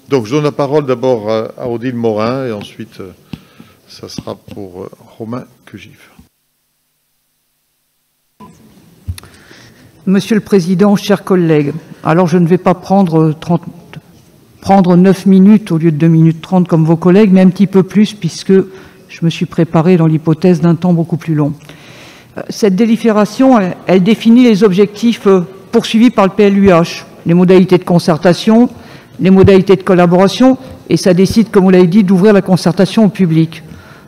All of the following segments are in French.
Donc, je donne la parole d'abord à Odile Morin et ensuite, ça sera pour Romain Quegif. Monsieur le Président, chers collègues, alors je ne vais pas prendre 9 minutes au lieu de 2 minutes 30 comme vos collègues, mais un petit peu plus puisque je me suis préparé dans l'hypothèse d'un temps beaucoup plus long. Cette délibération, elle définit les objectifs poursuivis par le PLUH, les modalités de concertation, les modalités de collaboration, et ça décide, comme vous l'avez dit, d'ouvrir la concertation au public.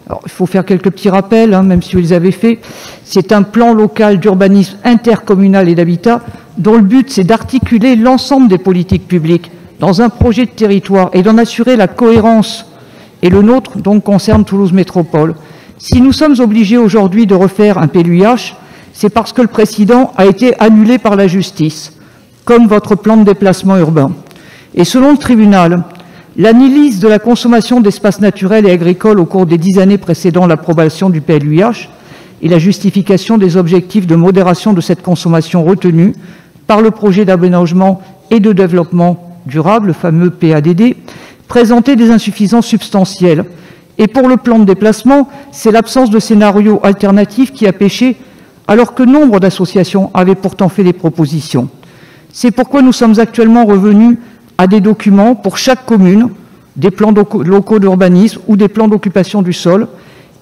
Alors, il faut faire quelques petits rappels, même si vous les avez faits. C'est un plan local d'urbanisme intercommunal et d'habitat dont le but, c'est d'articuler l'ensemble des politiques publiques dans un projet de territoire et d'en assurer la cohérence. Et le nôtre, donc, concerne Toulouse Métropole. Si nous sommes obligés aujourd'hui de refaire un PLUH, c'est parce que le précédent a été annulé par la justice, comme votre plan de déplacement urbain. Et selon le tribunal, l'analyse de la consommation d'espaces naturels et agricoles au cours des 10 années précédant l'approbation du PLUH et la justification des objectifs de modération de cette consommation retenus par le projet d'aménagement et de développement durable, le fameux PADD, présentaient des insuffisances substantielles. Et pour le plan de déplacement, c'est l'absence de scénario alternatif qui a péché, alors que nombre d'associations avaient pourtant fait des propositions. C'est pourquoi nous sommes actuellement revenus à des documents pour chaque commune, des plans locaux d'urbanisme ou des plans d'occupation du sol,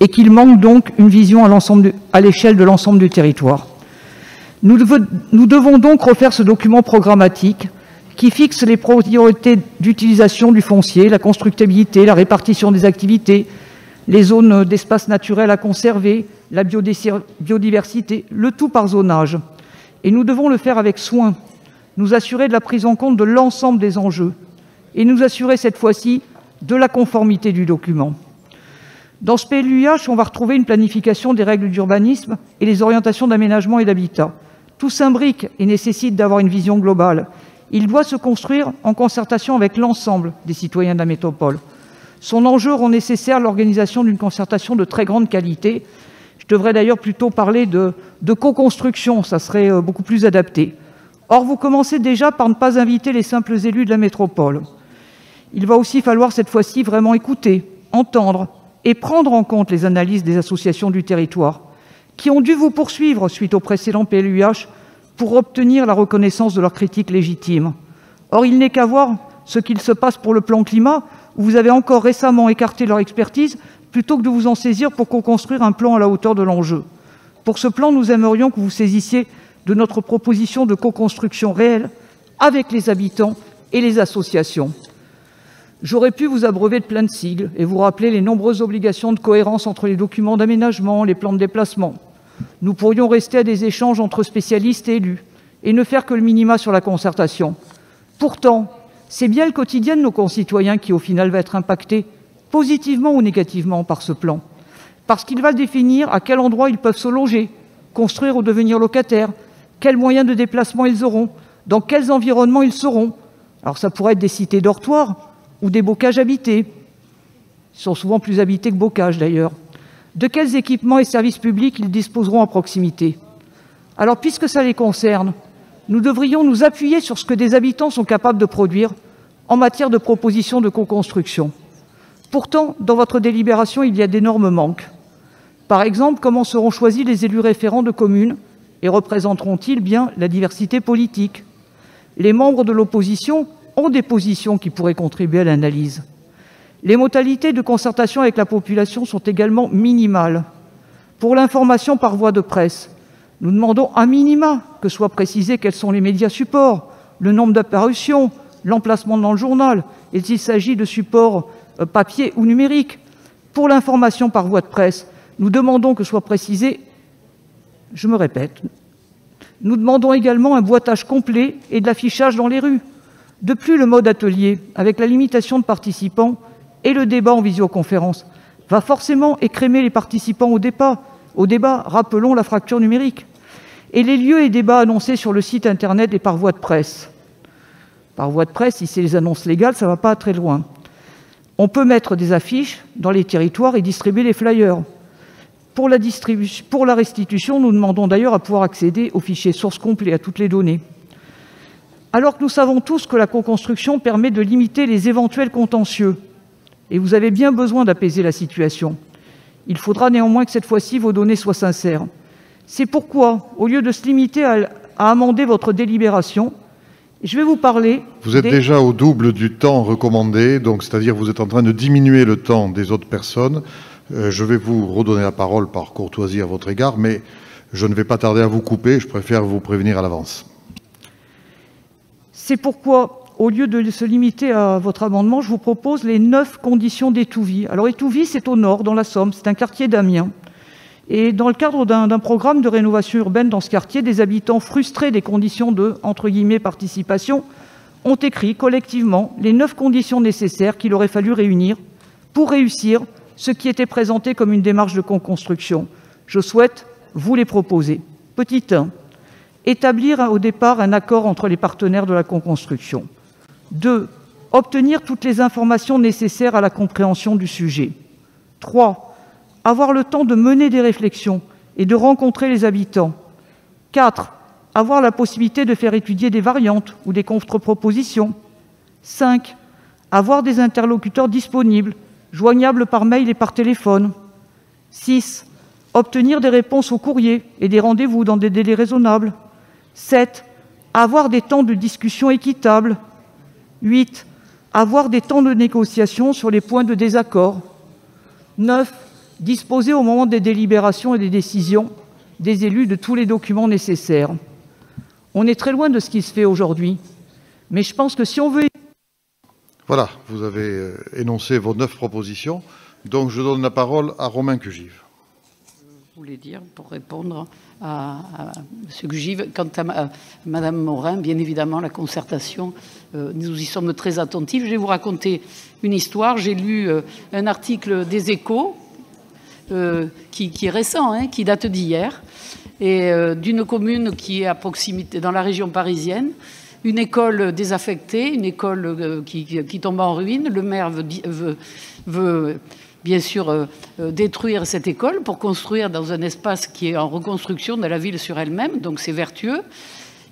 et qu'il manque donc une vision à l'échelle de l'ensemble du territoire. Nous devons donc refaire ce document programmatique qui fixe les priorités d'utilisation du foncier, la constructibilité, la répartition des activités, les zones d'espace naturel à conserver, la biodiversité, le tout par zonage. Et nous devons le faire avec soin, nous assurer de la prise en compte de l'ensemble des enjeux et nous assurer cette fois-ci de la conformité du document. Dans ce PLUH, on va retrouver une planification des règles d'urbanisme et les orientations d'aménagement et d'habitat. Tout s'imbrique et nécessite d'avoir une vision globale. Il doit se construire en concertation avec l'ensemble des citoyens de la métropole. Son enjeu rend nécessaire l'organisation d'une concertation de très grande qualité. Je devrais d'ailleurs plutôt parler de co-construction, ça serait beaucoup plus adapté. Or, vous commencez déjà par ne pas inviter les simples élus de la métropole. Il va aussi falloir cette fois-ci vraiment écouter, entendre et prendre en compte les analyses des associations du territoire qui ont dû vous poursuivre suite au précédent PLUH pour obtenir la reconnaissance de leurs critiques légitimes. Or, il n'est qu'à voir ce qu'il se passe pour le plan climat, où vous avez encore récemment écarté leur expertise plutôt que de vous en saisir pour co-construire un plan à la hauteur de l'enjeu. Pour ce plan, nous aimerions que vous saisissiez de notre proposition de co-construction réelle avec les habitants et les associations. J'aurais pu vous abreuver de plein de sigles et vous rappeler les nombreuses obligations de cohérence entre les documents d'aménagement, les plans de déplacement. Nous pourrions rester à des échanges entre spécialistes et élus et ne faire que le minima sur la concertation. Pourtant, c'est bien le quotidien de nos concitoyens qui, au final, va être impacté positivement ou négativement par ce plan, parce qu'il va définir à quel endroit ils peuvent se loger, construire ou devenir locataires, quels moyens de déplacement ils auront, dans quels environnements ils seront. Alors ça pourrait être des cités dortoirs ou des bocages habités. Ils sont souvent plus habités que bocages d'ailleurs. De quels équipements et services publics ils disposeront à proximité. Alors puisque ça les concerne, nous devrions nous appuyer sur ce que des habitants sont capables de produire en matière de propositions de co-construction. Pourtant, dans votre délibération, il y a d'énormes manques. Par exemple, comment seront choisis les élus référents de communes et représenteront-ils bien la diversité politique? Les membres de l'opposition ont des positions qui pourraient contribuer à l'analyse. Les modalités de concertation avec la population sont également minimales. Pour l'information par voie de presse, nous demandons à minima que soit précisé quels sont les médias supports, le nombre d'apparitions, l'emplacement dans le journal, et s'il s'agit de supports papier ou numérique. Pour l'information par voie de presse, nous demandons que soit précisé, je me répète, nous demandons également un boitage complet et de l'affichage dans les rues. De plus, le mode atelier, avec la limitation de participants et le débat en visioconférence, va forcément écrémer les participants au débat, rappelons la fracture numérique. Et les lieux et débats annoncés sur le site internet et par voie de presse. Par voie de presse, si c'est les annonces légales, ça ne va pas très loin. On peut mettre des affiches dans les territoires et distribuer les flyers. Pour la restitution, nous demandons d'ailleurs à pouvoir accéder au fichier source complet, à toutes les données. Alors que nous savons tous que la co-construction permet de limiter les éventuels contentieux, et vous avez bien besoin d'apaiser la situation, il faudra néanmoins que cette fois-ci vos données soient sincères. C'est pourquoi, au lieu de se limiter à amender votre délibération, je vais vous parler... Vous êtes déjà au double du temps recommandé, donc c'est-à-dire que vous êtes en train de diminuer le temps des autres personnes. Je vais vous redonner la parole par courtoisie à votre égard, mais je ne vais pas tarder à vous couper, je préfère vous prévenir à l'avance. C'est pourquoi, au lieu de se limiter à votre amendement, je vous propose les 9 conditions d'Étouvie. Alors Étouvie, c'est au nord, dans la Somme, c'est un quartier d'Amiens. Et dans le cadre d'un programme de rénovation urbaine dans ce quartier, des habitants frustrés des conditions de, entre guillemets, participation, ont écrit collectivement les 9 conditions nécessaires qu'il aurait fallu réunir pour réussir ce qui était présenté comme une démarche de co-construction. Je souhaite vous les proposer. Petit 1, établir au départ un accord entre les partenaires de la co-construction. 2, obtenir toutes les informations nécessaires à la compréhension du sujet. 3, avoir le temps de mener des réflexions et de rencontrer les habitants. 4, avoir la possibilité de faire étudier des variantes ou des contre-propositions. 5, avoir des interlocuteurs disponibles, joignables par mail et par téléphone. 6, obtenir des réponses au courrier et des rendez-vous dans des délais raisonnables. 7, avoir des temps de discussion équitables. 8, avoir des temps de négociation sur les points de désaccord. 9, disposer au moment des délibérations et des décisions des élus de tous les documents nécessaires. On est très loin de ce qui se fait aujourd'hui, mais je pense que si on veut... Voilà, vous avez énoncé vos 9 propositions, donc je donne la parole à Romain Cugive. Je voulais dire, pour répondre à M. Cugive, quant à Mme Morin, bien évidemment, la concertation, nous y sommes très attentifs. Je vais vous raconter une histoire. J'ai lu un article des Échos, qui est récent, hein, qui date d'hier, et d'une commune qui est à proximité, dans la région parisienne, une école désaffectée, une école qui tombe en ruine. Le maire veut bien sûr détruire cette école pour construire dans un espace qui est en reconstruction de la ville sur elle-même, donc c'est vertueux,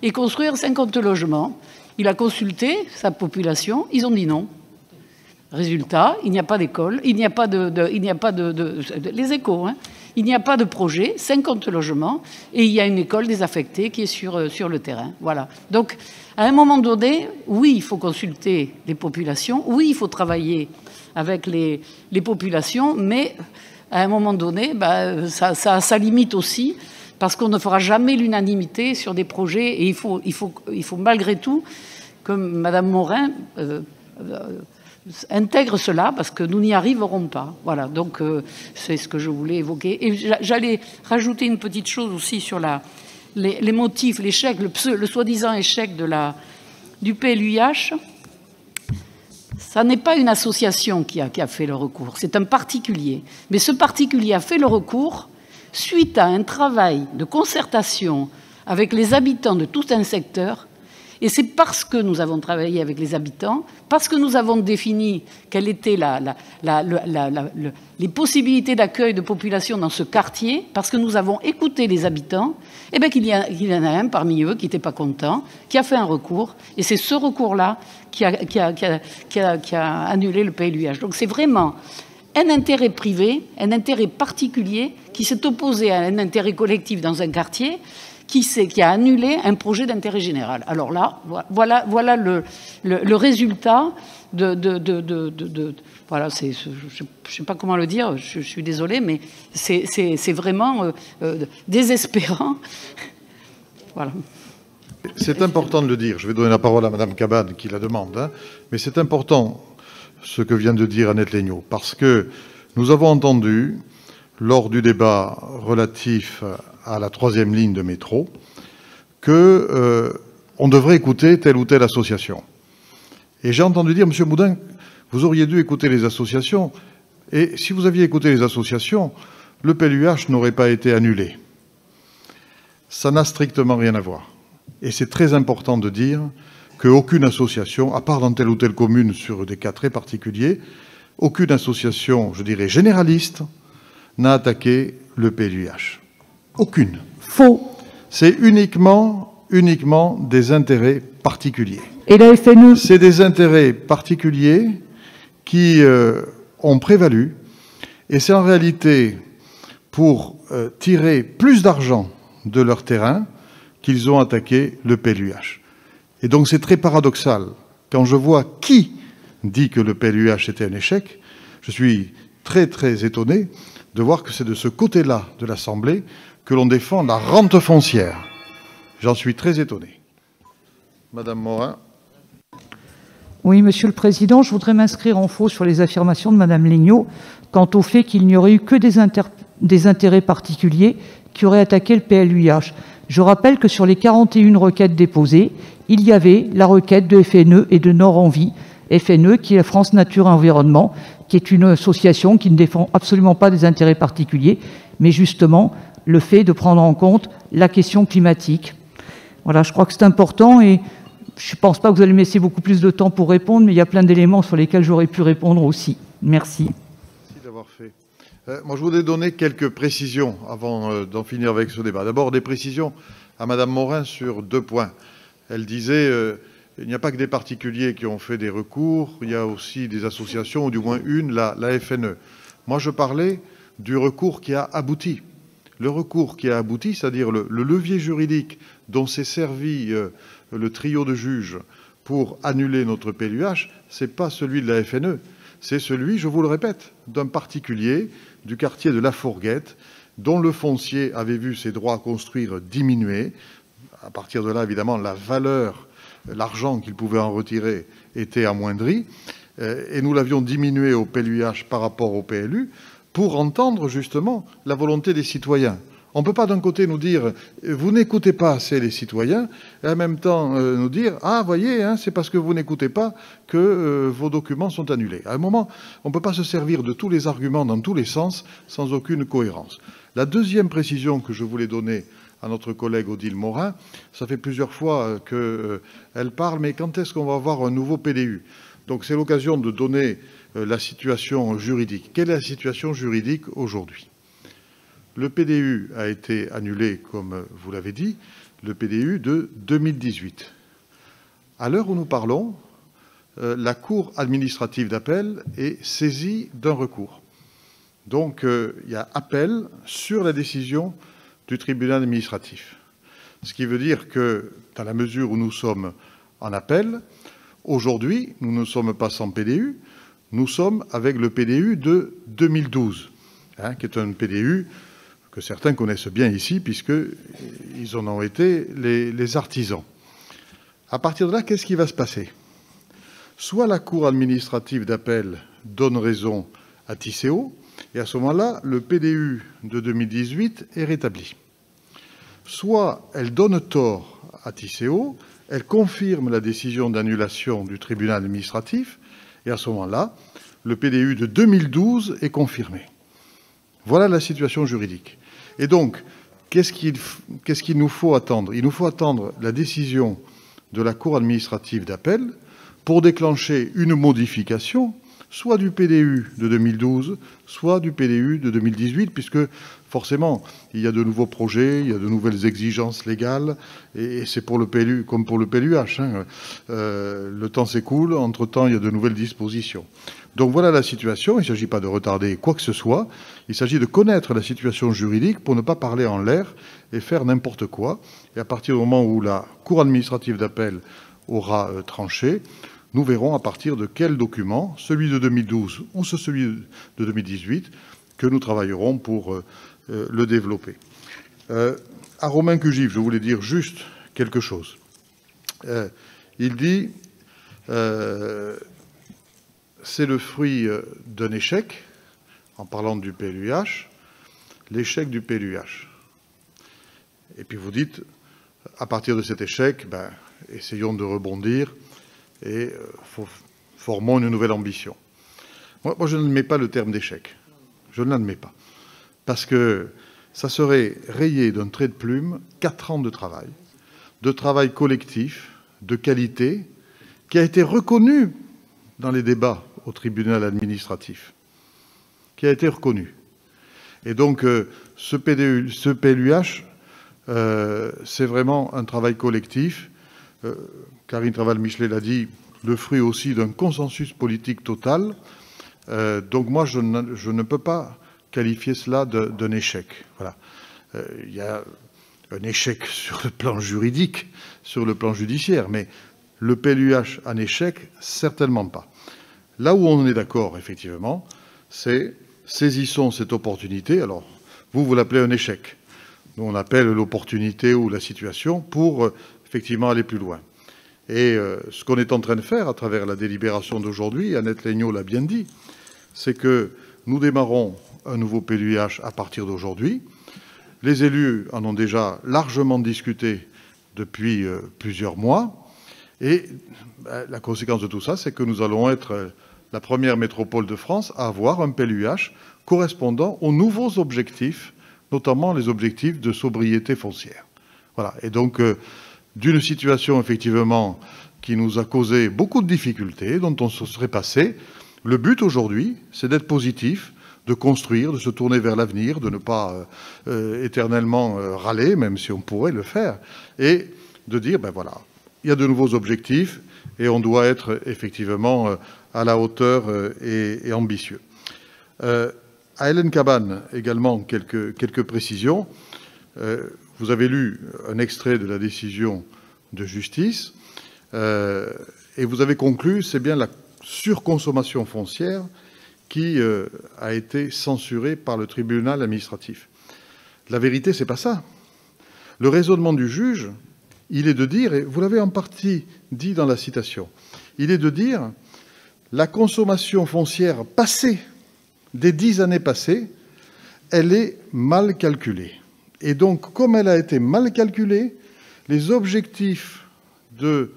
et construire 50 logements. Il a consulté sa population, ils ont dit non. Résultat, il n'y a pas d'école, il n'y a pas les Échos, hein, il n'y a pas de projet, 50 logements, et il y a une école désaffectée qui est sur le terrain. Voilà. Donc, à un moment donné, oui, il faut consulter les populations, oui, il faut travailler avec les populations, mais à un moment donné, ça a sa limite aussi, parce qu'on ne fera jamais l'unanimité sur des projets, et il faut malgré tout que Mme Morin intègre cela, parce que nous n'y arriverons pas. Voilà, donc c'est ce que je voulais évoquer. Et j'allais rajouter une petite chose aussi sur les motifs, l'échec, le soi-disant échec du PLUiH. Ça n'est pas une association qui a fait le recours, c'est un particulier. Mais ce particulier a fait le recours suite à un travail de concertation avec les habitants de tout un secteur. Et c'est parce que nous avons travaillé avec les habitants, parce que nous avons défini quelles étaient les possibilités d'accueil de population dans ce quartier, parce que nous avons écouté les habitants, et bien qu'il y en a un parmi eux qui n'était pas content, qui a fait un recours, et c'est ce recours-là qui a annulé le PLUiH. Donc c'est vraiment un intérêt privé, un intérêt particulier qui s'est opposé à un intérêt collectif dans un quartier, qui a annulé un projet d'intérêt général. Alors là, voilà le résultat voilà, je ne sais pas comment le dire, je suis désolée, mais c'est vraiment désespérant. Voilà. C'est important de le dire. Je vais donner la parole à Mme Cabane qui la demande, hein, mais c'est important ce que vient de dire Annette Legnaud, parce que nous avons entendu, lors du débat relatif à la 3e ligne de métro, qu'on devrait écouter telle ou telle association. Et j'ai entendu dire, M. Moudin, vous auriez dû écouter les associations, et si vous aviez écouté les associations, le PLUiH n'aurait pas été annulé. Ça n'a strictement rien à voir. Et c'est très important de dire qu'aucune association, à part dans telle ou telle commune sur des cas très particuliers, aucune association, je dirais généraliste, n'a attaqué le PLUiH. Aucune. Faux. C'est uniquement uniquement des intérêts particuliers. Et la FNE? C'est des intérêts particuliers qui ont prévalu, et c'est en réalité pour tirer plus d'argent de leur terrain qu'ils ont attaqué le PLUH. Et donc c'est très paradoxal. Quand je vois qui dit que le PLUH était un échec, je suis très très étonné de voir que c'est de ce côté-là de l'Assemblée que l'on défend la rente foncière. J'en suis très étonné. Madame Morin. Oui, Monsieur le Président, je voudrais m'inscrire en faux sur les affirmations de Madame Lignot quant au fait qu'il n'y aurait eu que des intérêts particuliers qui auraient attaqué le PLUH. Je rappelle que sur les 41 requêtes déposées, il y avait la requête de FNE et de Nord Envie. FNE, qui est France Nature et Environnement, qui est une association qui ne défend absolument pas des intérêts particuliers, mais justement le fait de prendre en compte la question climatique. Voilà, je crois que c'est important et je ne pense pas que vous allez me laisser beaucoup plus de temps pour répondre, mais il y a plein d'éléments sur lesquels j'aurais pu répondre aussi. Merci. Merci d'avoir fait. Moi, je voudrais donner quelques précisions avant d'en finir avec ce débat. D'abord, des précisions à Madame Morin sur 2 points. Elle disait il n'y a pas que des particuliers qui ont fait des recours, il y a aussi des associations, ou du moins une, la FNE. Moi, je parlais du recours qui a abouti. Le recours qui a abouti, c'est-à-dire le levier juridique dont s'est servi le trio de juges pour annuler notre PLUH, ce n'est pas celui de la FNE, c'est celui, je vous le répète, d'un particulier du quartier de La Fourguette, dont le foncier avait vu ses droits à construire diminuer. À partir de là, évidemment, la valeur, l'argent qu'il pouvait en retirer était amoindri, et nous l'avions diminué au PLUH par rapport au PLU pour entendre justement la volonté des citoyens. On ne peut pas d'un côté nous dire « vous n'écoutez pas assez les citoyens » et en même temps nous dire « ah, voyez, hein, c'est parce que vous n'écoutez pas que vos documents sont annulés ». À un moment, on ne peut pas se servir de tous les arguments dans tous les sens sans aucune cohérence. La deuxième précision que je voulais donner à notre collègue Odile Morin, ça fait plusieurs fois qu'elle parle, mais quand est-ce qu'on va avoir un nouveau PDU? Donc c'est l'occasion de donner la situation juridique. Quelle est la situation juridique aujourd'hui? Le PDU a été annulé, comme vous l'avez dit, le PDU de 2018. À l'heure où nous parlons, la Cour administrative d'appel est saisie d'un recours. Donc, il y a appel sur la décision du tribunal administratif. Ce qui veut dire que, dans la mesure où nous sommes en appel, aujourd'hui, nous ne sommes pas sans PDU, nous sommes avec le PDU de 2012, qui est un PDU que certains connaissent bien ici, puisqu'ils en ont été les artisans. À partir de là, qu'est-ce qui va se passer? Soit la Cour administrative d'appel donne raison à Tisséo, et à ce moment-là, le PDU de 2018 est rétabli. Soit elle donne tort à Tisséo, elle confirme la décision d'annulation du tribunal administratif, et à ce moment-là, le PDU de 2012 est confirmé. Voilà la situation juridique. Et donc, qu'est-ce qu'il nous faut attendre? Il nous faut attendre la décision de la Cour administrative d'appel pour déclencher une modification, soit du PDU de 2012, soit du PDU de 2018, puisque forcément, il y a de nouveaux projets, il y a de nouvelles exigences légales, et c'est pour le PLU comme pour le PLUH. Le temps s'écoule, entre-temps, il y a de nouvelles dispositions. Donc voilà la situation, il ne s'agit pas de retarder quoi que ce soit, il s'agit de connaître la situation juridique pour ne pas parler en l'air et faire n'importe quoi. Et à partir du moment où la Cour administrative d'appel aura tranché, nous verrons à partir de quel document, celui de 2012 ou celui de 2018, que nous travaillerons pour le développer. À Romain Cugif, je voulais dire juste quelque chose. Il dit c'est le fruit d'un échec, en parlant du PLUH, l'échec du PLUH. Et puis vous dites, à partir de cet échec, essayons de rebondir et formons une nouvelle ambition. Moi, je n'admets pas le terme d'échec. Je ne l'admets pas. Parce que ça serait rayer d'un trait de plume 4 ans de travail collectif, de qualité, qui a été reconnu dans les débats au tribunal administratif, qui a été reconnu. Et donc, ce PLUH c'est vraiment un travail collectif. Karine Traval-Michelet l'a dit, le fruit aussi d'un consensus politique total. Donc moi, je ne peux pas qualifier cela d'un échec. Voilà. Il y a un échec sur le plan juridique, sur le plan judiciaire, mais le PLUH en échec, certainement pas. Là où on est d'accord, effectivement, c'est saisissons cette opportunité. Alors, vous l'appelez un échec. Nous, on appelle l'opportunité ou la situation pour, effectivement, aller plus loin. Et ce qu'on est en train de faire à travers la délibération d'aujourd'hui, Annette Legnaud l'a bien dit, c'est que nous démarrons un nouveau PLUH à partir d'aujourd'hui. Les élus en ont déjà largement discuté depuis plusieurs mois. Et la conséquence de tout ça, c'est que nous allons être la première métropole de France à avoir un PLUH correspondant aux nouveaux objectifs, notamment les objectifs de sobriété foncière. Voilà. Et donc, d'une situation, effectivement, qui nous a causé beaucoup de difficultés, dont on se serait passé, le but aujourd'hui, c'est d'être positif, de construire, de se tourner vers l'avenir, de ne pas éternellement râler, même si on pourrait le faire, et de dire, ben voilà, il y a de nouveaux objectifs et on doit être effectivement à la hauteur et ambitieux. À Hélène Cabane, également, quelques précisions. Vous avez lu un extrait de la décision de justice et vous avez conclu, c'est bien la surconsommation foncière qui a été censurée par le tribunal administratif. La vérité, c'est pas ça. Le raisonnement du juge, il est de dire, et vous l'avez en partie dit dans la citation, il est de dire la consommation foncière passée, des 10 années passées, elle est mal calculée. Et donc, comme elle a été mal calculée, les objectifs de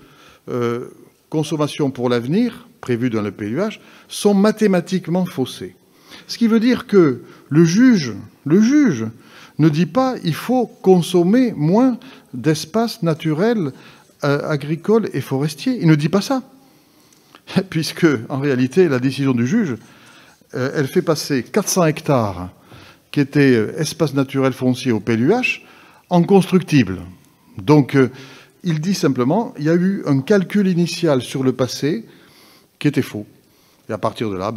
consommation pour l'avenir, prévus dans le PLUH, sont mathématiquement faussés. Ce qui veut dire que le juge ne dit pas il faut consommer moins d'espaces naturels, agricoles et forestiers. Il ne dit pas ça. Puisque, en réalité, la décision du juge, elle fait passer 400 hectares qui étaient espaces naturels fonciers au PLUH en constructibles. Donc, il dit simplement il y a eu un calcul initial sur le passé qui était faux. Et à partir de là,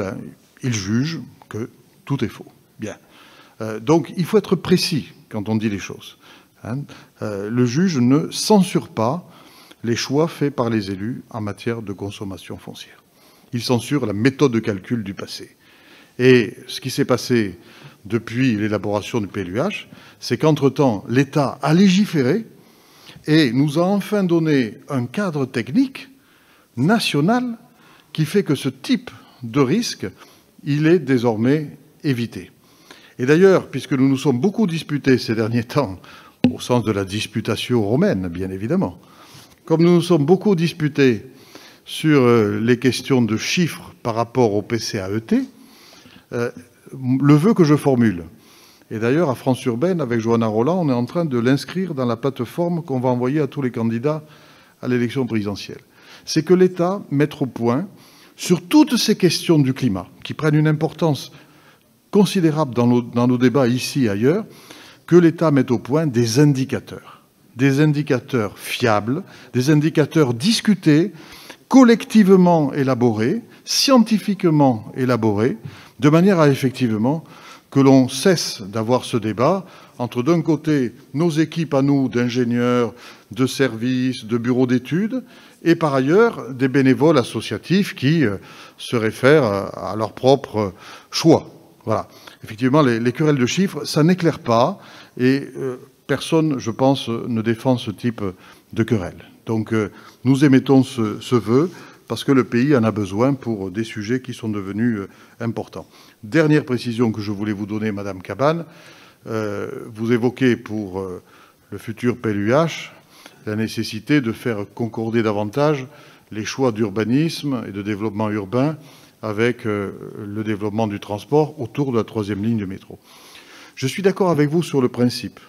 il juge que tout est faux. Bien. Donc, il faut être précis quand on dit les choses. Le juge ne censure pas les choix faits par les élus en matière de consommation foncière. Il censure la méthode de calcul du passé. Et ce qui s'est passé depuis l'élaboration du PLUH, c'est qu'entre-temps, l'État a légiféré et nous a enfin donné un cadre technique national qui fait que ce type de risque, il est désormais évité. Et d'ailleurs, puisque nous nous sommes beaucoup disputés ces derniers temps, au sens de la disputatio romaine, bien évidemment, comme nous nous sommes beaucoup disputés sur les questions de chiffres par rapport au PCAET, le vœu que je formule, et d'ailleurs à France Urbaine, avec Johanna Roland, on est en train de l'inscrire dans la plateforme qu'on va envoyer à tous les candidats à l'élection présidentielle, c'est que l'État mette au point, sur toutes ces questions du climat, qui prennent une importance considérable dans nos débats ici et ailleurs, que l'État mette au point des indicateurs fiables, des indicateurs discutés, collectivement élaborés, scientifiquement élaborés, de manière à effectivement que l'on cesse d'avoir ce débat entre d'un côté nos équipes à nous d'ingénieurs, de services, de bureaux d'études, et par ailleurs des bénévoles associatifs qui se réfèrent à leur propre choix. Voilà. Effectivement, les querelles de chiffres, ça n'éclaire pas, et personne, je pense, ne défend ce type de querelle. Donc, nous émettons ce vœu, parce que le pays en a besoin pour des sujets qui sont devenus importants. Dernière précision que je voulais vous donner, Madame Cabane, vous évoquez pour le futur PLUH la nécessité de faire concorder davantage les choix d'urbanisme et de développement urbain avec le développement du transport autour de la 3e ligne de métro. Je suis d'accord avec vous sur le principe.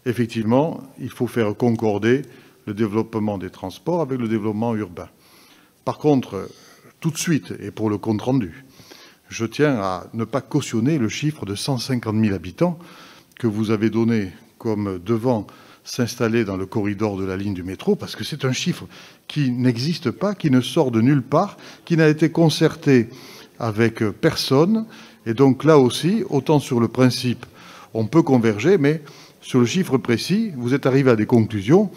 Effectivement, il faut faire concorder le développement des transports avec le développement urbain. Par contre, tout de suite, et pour le compte-rendu, je tiens à ne pas cautionner le chiffre de 150 000 habitants que vous avez donné comme devant s'installer dans le corridor de la ligne du métro, parce que c'est un chiffre qui n'existe pas, qui ne sort de nulle part, qui n'a été concerté avec personne. Et donc là aussi, autant sur le principe, on peut converger, mais sur le chiffre précis, vous êtes arrivé à des conclusions.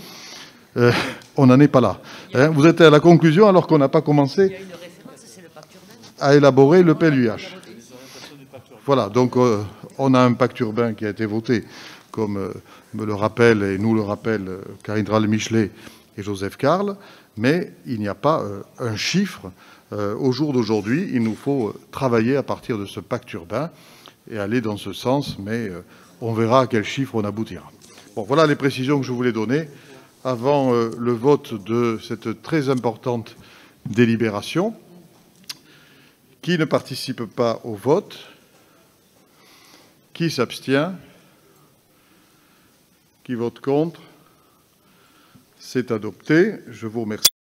On n'en est pas là. Hein, vous êtes à la conclusion alors qu'on n'a pas commencé à élaborer le PLUH. Voilà, donc on a un pacte urbain qui a été voté, comme me le rappelle et nous le rappellent Karine Drall-Michelet et Joseph Carle, mais il n'y a pas un chiffre. Au jour d'aujourd'hui, il nous faut travailler à partir de ce pacte urbain et aller dans ce sens, mais on verra à quel chiffre on aboutira. Bon, voilà les précisions que je voulais donner avant le vote de cette très importante délibération. Qui ne participe pas au vote? Qui s'abstient? Qui vote contre? C'est adopté. Je vous remercie.